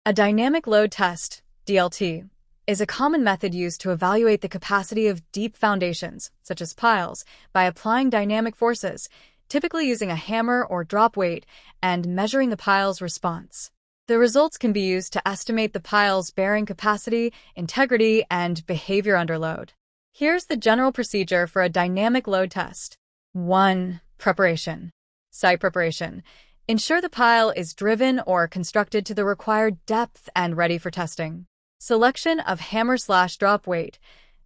A dynamic load test, DLT, is a common method used to evaluate the capacity of deep foundations, such as piles, by applying dynamic forces, typically using a hammer or drop weight, and measuring the pile's response. The results can be used to estimate the pile's bearing capacity, integrity, and behavior under load. Here's the general procedure for a dynamic load test. 1. Preparation. Site preparation. Ensure the pile is driven or constructed to the required depth and ready for testing. Selection of hammer/drop weight.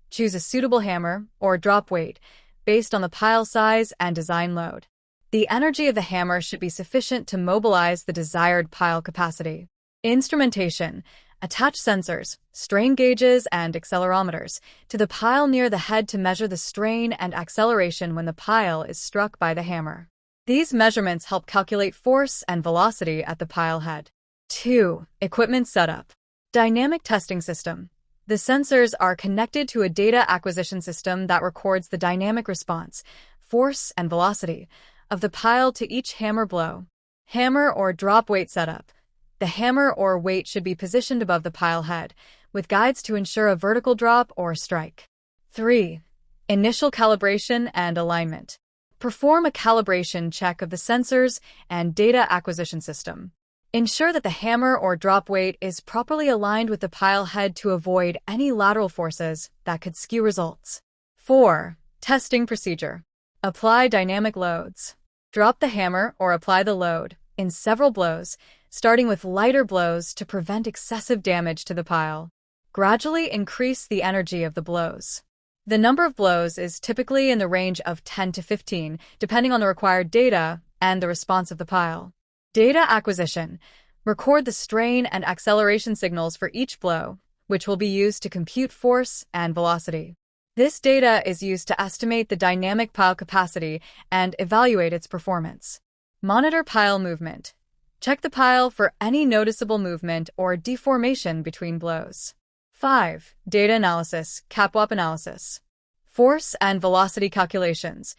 Choose a suitable hammer or drop weight based on the pile size and design load. The energy of the hammer should be sufficient to mobilize the desired pile capacity. Instrumentation. Attach sensors, strain gauges, and accelerometers to the pile near the head to measure the strain and acceleration when the pile is struck by the hammer. These measurements help calculate force and velocity at the pile head. 2. Equipment setup. Dynamic testing system. The sensors are connected to a data acquisition system that records the dynamic response, force, and velocity of the pile to each hammer blow. Hammer or drop weight setup. The hammer or weight should be positioned above the pile head, with guides to ensure a vertical drop or strike. 3. Initial calibration and alignment. Perform a calibration check of the sensors and data acquisition system. Ensure that the hammer or drop weight is properly aligned with the pile head to avoid any lateral forces that could skew results. 4. Testing procedure. Apply dynamic loads. Drop the hammer or apply the load in several blows, starting with lighter blows to prevent excessive damage to the pile. Gradually increase the energy of the blows. The number of blows is typically in the range of 10 to 15, depending on the required data and the response of the pile. Data acquisition. Record the strain and acceleration signals for each blow, which will be used to compute force and velocity. This data is used to estimate the dynamic pile capacity and evaluate its performance. Monitor pile movement. Check the pile for any noticeable movement or deformation between blows. 5. Data analysis, CAPWAP analysis. Force and velocity calculations.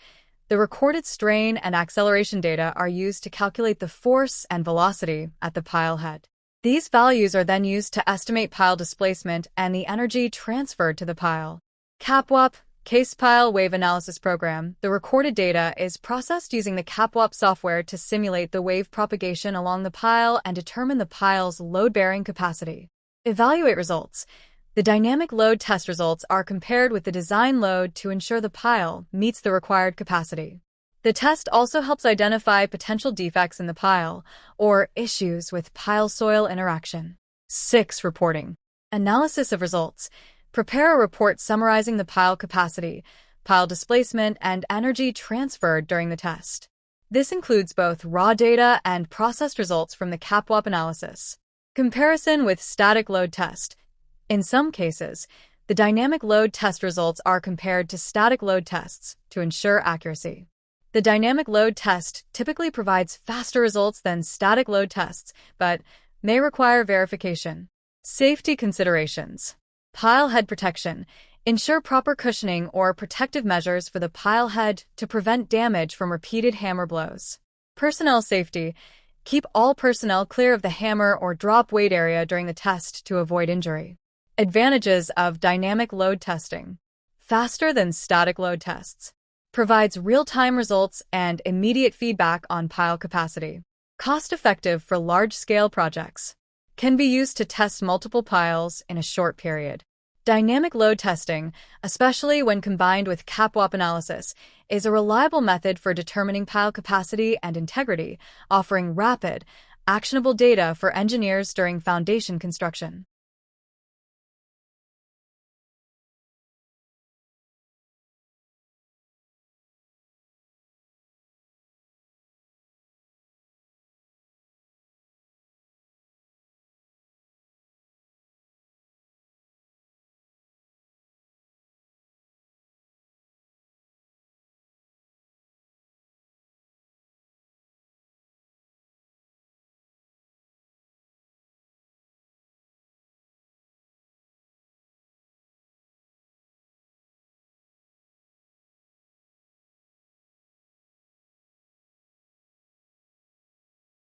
The recorded strain and acceleration data are used to calculate the force and velocity at the pile head. These values are then used to estimate pile displacement and the energy transferred to the pile. CAPWAP, Case Pile Wave Analysis Program. The recorded data is processed using the CAPWAP software to simulate the wave propagation along the pile and determine the pile's load-bearing capacity. Evaluate results. The dynamic load test results are compared with the design load to ensure the pile meets the required capacity. The test also helps identify potential defects in the pile or issues with pile-soil interaction. 6. Reporting. Analysis of results. Prepare a report summarizing the pile capacity, pile displacement, and energy transferred during the test. This includes both raw data and processed results from the CAPWAP analysis. Comparison with static load test. In some cases, the dynamic load test results are compared to static load tests to ensure accuracy. The dynamic load test typically provides faster results than static load tests, but may require verification. Safety considerations. Pile head protection. Ensure proper cushioning or protective measures for the pile head to prevent damage from repeated hammer blows. Personnel safety. Keep all personnel clear of the hammer or drop weight area during the test to avoid injury. Advantages of dynamic load testing. Faster than static load tests. Provides real-time results and immediate feedback on pile capacity. Cost-effective for large-scale projects. Can be used to test multiple piles in a short period. Dynamic load testing, especially when combined with CAPWAP analysis, is a reliable method for determining pile capacity and integrity, offering rapid, actionable data for engineers during foundation construction.